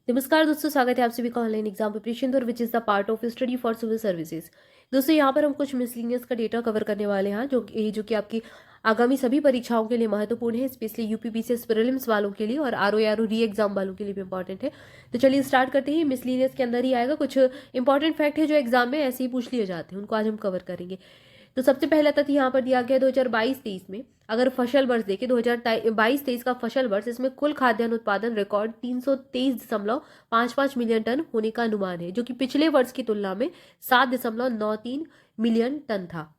नमस्कार दोस्तों, स्वागत है आप सभी का ऑनलाइन एग्जाम प्रिपरेशन पर which is the part of study for civil services. दोस्तों यहाँ पर हम कुछ मिसलिनियस का डेटा कवर करने वाले हैं जो कि आपकी आगामी सभी परीक्षाओं के लिए महत्वपूर्ण है, स्पेशली यूपीपीसीएस प्रीलिम्स वालों के लिए और आरओ री एग्जाम वालों के लिए भी इंपॉर्टेंट है। तो चलिए स्टार्ट करते हैं। मिसलिनियस के अंदर ही आएगा कुछ इंपॉर्टेंट फैक्ट है जो एग्जाम में ऐसे ही पूछ लिए जाते हैं, उनको आज हम कवर करेंगे। तो सबसे पहला तथ्य यहाँ पर दिया गया 2022-23 में अगर फसल वर्ष देखें 2022-23 का फसल वर्ष, इसमें कुल खाद्यान्न उत्पादन रिकॉर्ड 323.55 मिलियन टन होने का अनुमान है, जो कि पिछले वर्ष की तुलना में 7.93 मिलियन टन था।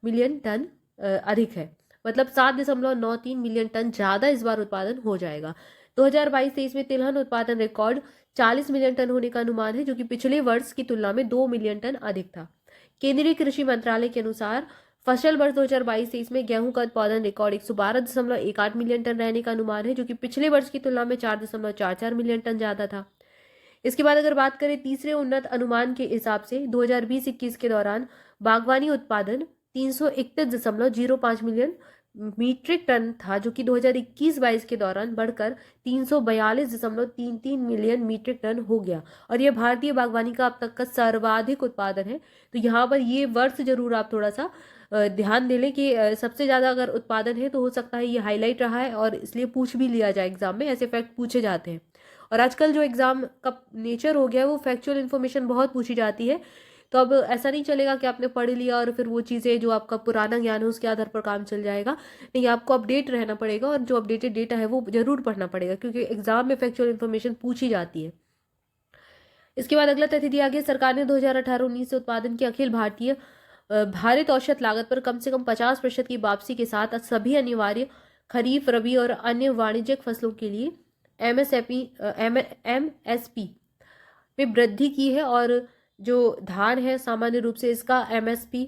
मिलियन टन अधिक है, मतलब 7.93 मिलियन टन ज्यादा इस बार उत्पादन हो जाएगा। 2022-23 में तिलहन उत्पादन रिकॉर्ड 40 मिलियन टन होने का अनुमान है, जो कि पिछले वर्ष की तुलना में 2 मिलियन टन अधिक था। केंद्रीय कृषि मंत्रालय के अनुसार फसल वर्ष 2022-23 में गेहूं का उत्पादन रिकॉर्ड 112.18 मिलियन टन रहने का अनुमान है, जो कि पिछले वर्ष की तुलना में 4.44 मिलियन टन ज्यादा था। इसके बाद अगर बात करें तीसरे उन्नत अनुमान के हिसाब से 2020-21 के दौरान बागवानी उत्पादन 331.05 मिलियन मीट्रिक टन था, जो कि 2021-22 के दौरान बढ़कर 342.33 मिलियन मीट्रिक टन हो गया और यह भारतीय बागवानी का अब तक का सर्वाधिक उत्पादन है। तो यहाँ पर ये वर्ष जरूर आप थोड़ा सा ध्यान दे लें कि सबसे ज़्यादा अगर उत्पादन है तो हो सकता है ये हाईलाइट रहा है और इसलिए पूछ भी लिया जाए एग्जाम में, ऐसे फैक्ट पूछे जाते हैं। और आजकल जो एग्जाम का नेचर हो गया है वो फैक्चुअल इन्फॉर्मेशन बहुत पूछी जाती है। तो अब ऐसा नहीं चलेगा कि आपने पढ़ लिया और फिर वो चीज़ें जो आपका पुराना ज्ञान है उसके आधार पर काम चल जाएगा। नहीं, आपको अपडेट रहना पड़ेगा और जो अपडेटेड डेटा है वो जरूर पढ़ना पड़ेगा, क्योंकि एग्जाम में फैक्चुअल इन्फॉर्मेशन पूछी जाती है। इसके बाद अगला तथ्य दिया गया, सरकार ने 2018-19 से उत्पादन की अखिल भारतीय भारित औसत लागत पर कम से कम 50% की वापसी के साथ सभी अनिवार्य खरीफ, रबी और अन्य वाणिज्यिक फसलों के लिए एमएसपी में वृद्धि की है। और जो धान है सामान्य रूप से इसका एमएसपी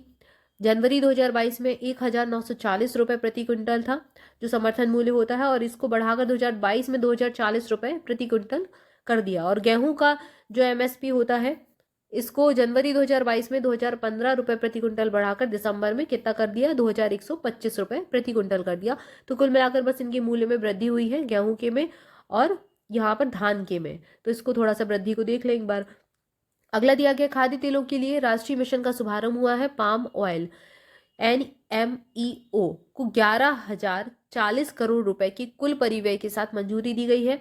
जनवरी 2022 में 1,940 रुपये प्रति क्विंटल था, जो समर्थन मूल्य होता है, और इसको बढ़ाकर 2022 में 2,040 रुपये प्रति क्विंटल कर दिया। और गेहूं का जो एमएसपी होता है इसको जनवरी 2022 में 2,015 रुपये प्रति क्विंटल बढ़ाकर दिसंबर में कितना कर दिया, 2,125 रुपये प्रति क्विंटल कर दिया। तो कुल मिलाकर बस इनके मूल्य में वृद्धि हुई है, गेहूं के में और यहाँ पर धान के में। तो इसको थोड़ा सा वृद्धि को देख लें एक बार। अगला दिया गया, खाद्य तेलों के लिए राष्ट्रीय मिशन का शुभारंभ हुआ है। पाम ऑयल NMEO को 11,040 करोड़ रुपए की कुल परिव्यय के साथ मंजूरी दी गई है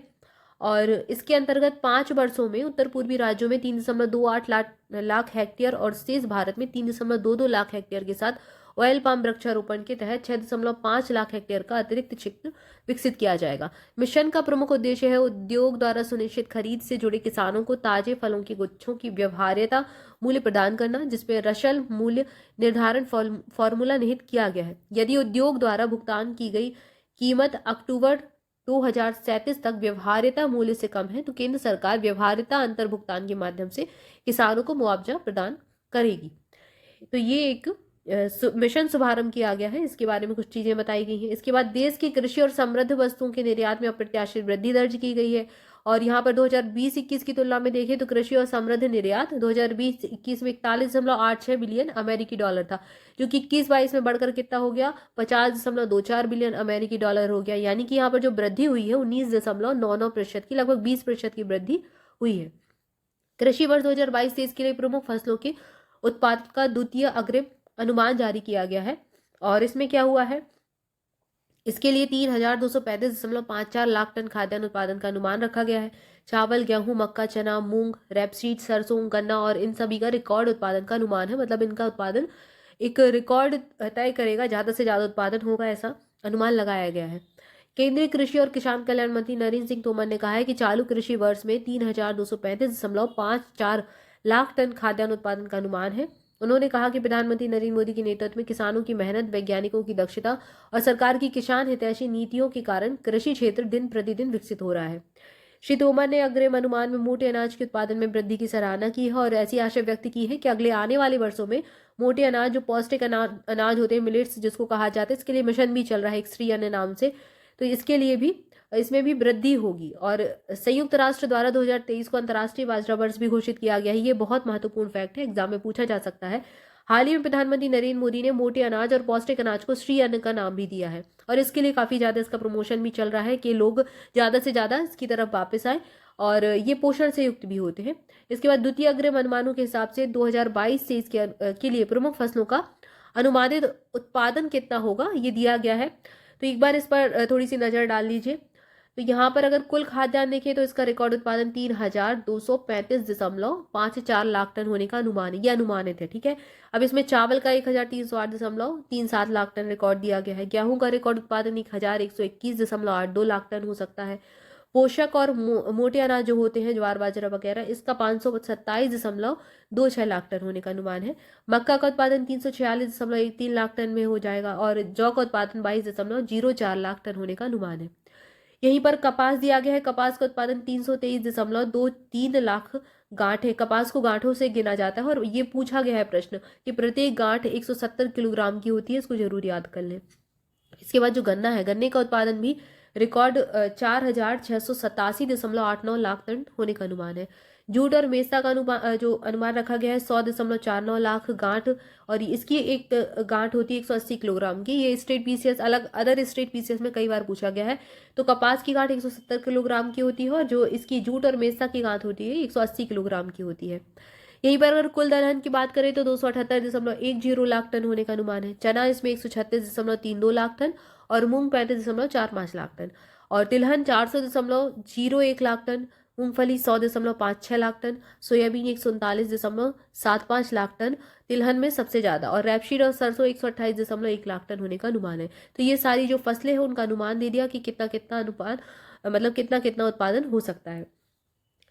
और इसके अंतर्गत 5 वर्षों में उत्तर पूर्वी राज्यों में 3.28 लाख हेक्टेयर और शेष भारत में 3.22 लाख हेक्टेयर के साथ ऑयल पाम वृक्षारोपण के तहत 6.5 लाख हेक्टेयर का अतिरिक्त क्षेत्र विकसित किया जाएगा। मिशन का प्रमुख उद्देश्य है उद्योग द्वारा सुनिश्चित खरीद से जुड़े किसानों को ताजे फलों की गुच्छों की व्यवहार्यता मूल्य प्रदान करना, जिसमें रशल मूल्य निर्धारण फॉर्मूला निहित किया गया है। यदि उद्योग द्वारा भुगतान की गई कीमत अक्टूबर 2037 तक व्यवहार्यता मूल्य से कम है तो केंद्र सरकार व्यवहार्यता अंतर भुगतान के माध्यम से किसानों को मुआवजा प्रदान करेगी। तो ये एक मिशन शुभारंभ किया गया है, इसके बारे में कुछ चीजें बताई गई हैं। इसके बाद देश की कृषि और समृद्ध वस्तुओं के निर्यात में अप्रत्याशित वृद्धि दर्ज की गई है और यहाँ पर 2020-21 की तुलना में देखें तो कृषि और समृद्ध निर्यात 2020-21 में 41.86 बिलियन अमेरिकी डॉलर था, जो कि 21-22 में बढ़कर कितना हो गया, 50.24 बिलियन अमेरिकी डॉलर हो गया। यानी कि यहाँ पर जो वृद्धि हुई है 19.99% की, लगभग 20% की वृद्धि हुई है। कृषि वर्ष 2022-23 के लिए प्रमुख फसलों के उत्पाद का द्वितीय अग्रिम अनुमान जारी किया गया है और इसमें क्या हुआ है, इसके लिए 3,235.54 लाख टन खाद्यान्न उत्पादन का अनुमान रखा गया है। चावल, गेहूं, मक्का, चना, मूंग, रेपसीड, सरसों, गन्ना और इन सभी का रिकॉर्ड उत्पादन का अनुमान है, मतलब इनका उत्पादन एक रिकॉर्ड तय करेगा, ज्यादा से ज्यादा उत्पादन होगा ऐसा अनुमान लगाया गया है। केंद्रीय कृषि और किसान कल्याण मंत्री नरेंद्र सिंह तोमर ने कहा है कि चालू कृषि वर्ष में 3,235.54 लाख टन खाद्यान्न उत्पादन का अनुमान है। उन्होंने कहा कि प्रधानमंत्री नरेंद्र मोदी के नेतृत्व में किसानों की मेहनत, वैज्ञानिकों की दक्षता और सरकार की किसान हितैषी नीतियों के कारण कृषि क्षेत्र दिन प्रतिदिन विकसित हो रहा है। श्री तोमर ने अग्रिम अनुमान में मोटे अनाज के उत्पादन में वृद्धि की सराहना की है और ऐसी आशा व्यक्त की है कि अगले आने वाले वर्षों में मोटे अनाज, जो पौष्टिक अनाज होते हैं, मिलेट्स जिसको कहा जाता है, इसके लिए मिशन भी चल रहा है एक श्री अन्न नाम से, तो इसके लिए भी इसमें भी वृद्धि होगी। और संयुक्त राष्ट्र द्वारा 2023 को अंतर्राष्ट्रीय बाजरा वर्ष भी घोषित किया गया है। ये बहुत महत्वपूर्ण फैक्ट है, एग्जाम में पूछा जा सकता है। हाल ही में प्रधानमंत्री नरेंद्र मोदी ने मोटे अनाज और पौष्टिक अनाज को श्री अन्न का नाम भी दिया है और इसके लिए काफ़ी ज़्यादा इसका प्रमोशन भी चल रहा है कि लोग ज़्यादा से ज़्यादा इसकी तरफ वापस आए और ये पोषण से युक्त भी होते हैं। इसके बाद द्वितीय अग्रिम अनुमानों के हिसाब से 2022 से इसके के लिए प्रमुख फसलों का अनुमानित उत्पादन कितना होगा ये दिया गया है। तो एक बार इस पर थोड़ी सी नज़र डाल लीजिए। तो यहाँ पर अगर कुल खाद्यान्न देखें तो इसका रिकॉर्ड उत्पादन 3,235.54 लाख टन होने का अनुमान है, ये अनुमानित है। ठीक है, अब इसमें चावल का 1,308.37 लाख टन रिकॉर्ड दिया गया है। गेहूं का रिकॉर्ड उत्पादन 1,121.82 लाख टन हो सकता है। पोषक और मोटे अनाज जो होते हैं ज्वार बाजरा वगैरह, इसका 527.26 लाख टन होने का अनुमान है। मक्का का उत्पादन 346.13 लाख टन में हो जाएगा और जौ का उत्पादन 22.04 लाख टन होने का अनुमान है। यहीं पर कपास दिया गया है। कपास का उत्पादन 323.23 लाख गांठ है। कपास को गांठों से गिना जाता है और ये पूछा गया है प्रश्न कि प्रत्येक गांठ 170 किलोग्राम की होती है, इसको जरूर याद कर लें। इसके बाद जो गन्ना है, गन्ने का उत्पादन भी रिकॉर्ड 4,687.89 लाख टन होने का अनुमान है। जूट और मेस्ता का जो अनुमान रखा गया है 100.49 लाख गांठ और इसकी एक गांठ होती है 180 किलोग्राम की। ये स्टेट पीसीएस अलग अदर स्टेट पीसीएस में कई बार पूछा गया है। तो कपास की गांठ 170 किलोग्राम की होती है और जो इसकी जूट और मेस्ता की गांठ होती है 180 किलोग्राम की होती है। यहीं पर अगर कुल दलहन की बात करें तो 278.10 लाख टन होने का अनुमान है। चना इसमें 136.32 लाख टन और मूंग 35.45 लाख टन और तिलहन 400.01 लाख टन, मूंगफली 100.56 lakh ton, soybean 139.75 lakh ton तिलहन में सबसे ज़्यादा और रैपसीड और सरसों 128.1 लाख टन होने का अनुमान है। तो ये सारी जो फसलें हैं उनका अनुमान दे दिया कि कितना कितना अनुपात मतलब कितना कितना उत्पादन हो सकता है।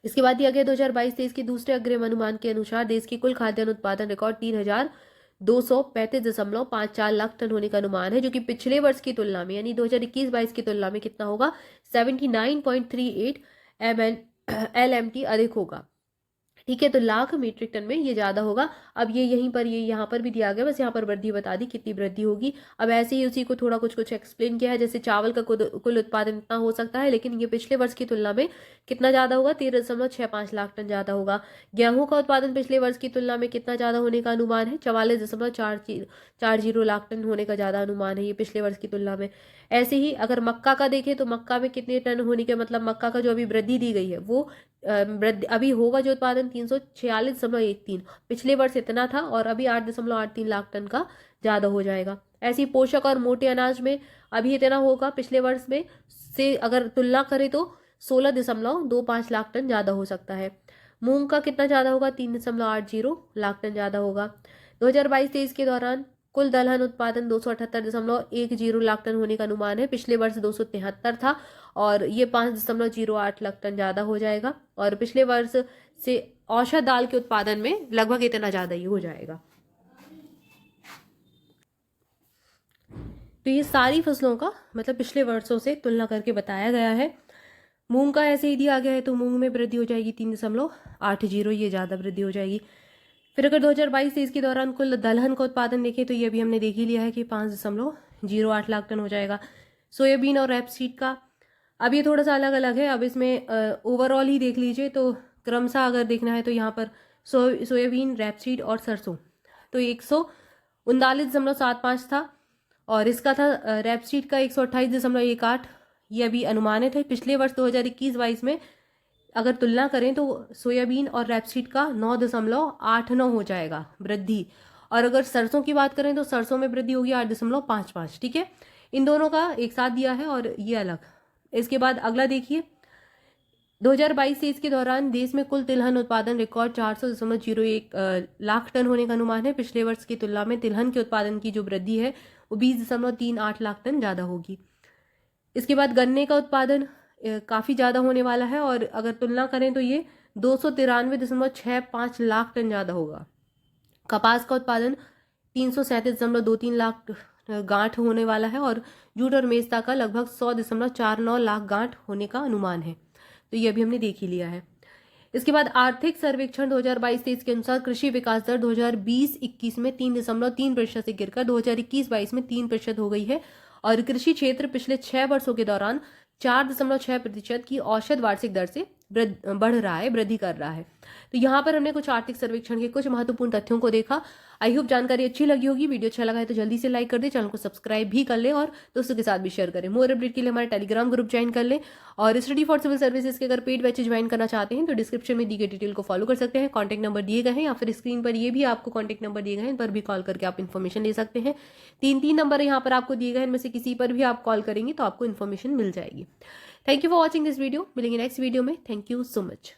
इसके बाद दिया गया 2022-23 के दूसरे अग्रिम अनुमान के अनुसार देश की कुल खाद्यान्न उत्पादन रिकॉर्ड 3,235.54 लाख टन होने का अनुमान है, जो कि पिछले वर्ष की तुलना में यानी 2021-22 की तुलना में कितना होगा 79.38 LMT अधिक होगा। ठीक है, तो लाख मीट्रिक टन में ये ज़्यादा होगा। अब ये यहीं पर ये यहाँ पर भी दिया गया, बस यहाँ पर वृद्धि बता दी कितनी वृद्धि होगी। अब ऐसे ही उसी को थोड़ा कुछ एक्सप्लेन किया है। जैसे चावल का कुल उत्पादन इतना हो सकता है, लेकिन ये पिछले वर्ष की तुलना में कितना ज़्यादा होगा 13.65 लाख टन ज़्यादा होगा। गेहूं का उत्पादन पिछले वर्ष की तुलना में कितना ज़्यादा होने का अनुमान है 44.40 लाख टन होने का ज़्यादा अनुमान है ये पिछले वर्ष की तुलना में। ऐसे ही अगर मक्का का देखें तो मक्का में कितने टन होने के मतलब मक्का का जो अभी वृद्धि दी गई है वो अभी होगा जो उत्पादन 346.13 पिछले वर्ष इतना था और अभी 8.83 लाख टन का ज़्यादा हो जाएगा। ऐसे ही पोषक और मोटे अनाज में अभी इतना होगा पिछले वर्ष में से अगर तुलना करें तो 16.25 लाख टन ज़्यादा हो सकता है। मूंग का कितना ज़्यादा होगा 3.80 लाख टन ज़्यादा होगा। 2022-23 के दौरान कुल दलहन उत्पादन 278.10 लाख टन होने का अनुमान है। पिछले वर्ष 273 था और ये 5.08 लाख टन ज़्यादा हो जाएगा और पिछले वर्ष से औसत दाल के उत्पादन में लगभग इतना ज़्यादा ही हो जाएगा। तो ये सारी फसलों का मतलब पिछले वर्षों से तुलना करके बताया गया है। मूंग का ऐसे ही दिया गया है तो मूंग में वृद्धि हो जाएगी 3.80, ये ज़्यादा वृद्धि हो जाएगी। फिर अगर 2022-23 के दौरान कुल दलहन का उत्पादन देखें तो ये भी हमने देख ही लिया है कि 5.08 लाख टन हो जाएगा। सोयाबीन और रैपसीड का अब ये थोड़ा सा अलग अलग है। अब इसमें ओवरऑल ही देख लीजिए तो क्रमशः अगर देखना है तो यहाँ पर सोयाबीन रैपसीड और सरसों तो 139.75 था और इसका था रैपसीड का 128.18, ये अभी अनुमानित है। पिछले वर्ष 2021-22 में अगर तुलना करें तो सोयाबीन और रैपसीड का 9.89 हो जाएगा वृद्धि और अगर सरसों की बात करें तो सरसों में वृद्धि होगी 8.55। ठीक है, इन दोनों का एक साथ दिया है और ये अलग। इसके बाद अगला देखिए 2022-23 के दौरान देश में कुल तिलहन उत्पादन रिकॉर्ड 400.01 लाख टन होने का अनुमान है। पिछले वर्ष की तुलना में तिलहन के उत्पादन की जो वृद्धि है वो 20.38 लाख टन ज़्यादा होगी। इसके बाद गन्ने का उत्पादन काफ़ी ज़्यादा होने वाला है और अगर तुलना करें तो ये 293.65 लाख टन ज़्यादा होगा। कपास का उत्पादन 337.23 लाख गांठ होने वाला है और जूट और मेस्ता का लगभग 100.49 लाख गांठ होने का अनुमान है। तो ये भी हमने देख ही लिया है। इसके बाद आर्थिक सर्वेक्षण 2022-23 के अनुसार कृषि विकास दर 2020-21 में 3.3% से गिरकर 2021-22 में 3% हो गई है और कृषि क्षेत्र पिछले 6 वर्षों के दौरान 4.6% की औसत वार्षिक दर से बढ़ रहा है, वृद्धि कर रहा है। तो यहाँ पर हमने कुछ आर्थिक सर्वेक्षण के कुछ महत्वपूर्ण तथ्यों को देखा। आई होप जानकारी अच्छी लगी होगी। वीडियो अच्छा लगा है तो जल्दी से लाइक कर दे, चैनल को सब्सक्राइब भी कर ले और दोस्तों के साथ भी शेयर करें। मोर अपडेट के लिए हमारे टेलीग्राम ग्रुप ज्वाइन कर ले और स्टडी फॉर सिविल सर्विसेज के अगर पेड बैचेज ज्वाइन करना चाहते हैं तो डिस्क्रिप्शन में दी गई डिटेल को फॉलो कर सकते हैं। कॉन्टैक्ट नंबर दिए गए हैं या फिर स्क्रीन पर ये भी आपको कॉन्टैक्ट नंबर दिए गए हैं, इन पर भी कॉल करके आप इन्फॉर्मेशन ले सकते हैं। 3 नंबर यहाँ पर आपको दिए गए हैं, इनमें से किसी पर भी आप कॉल करेंगे तो आपको इन्फॉर्मेशन मिल जाएगी। Thank you for watching this video. मिलेंगे नेक्स्ट वीडियो में। Thank you so much.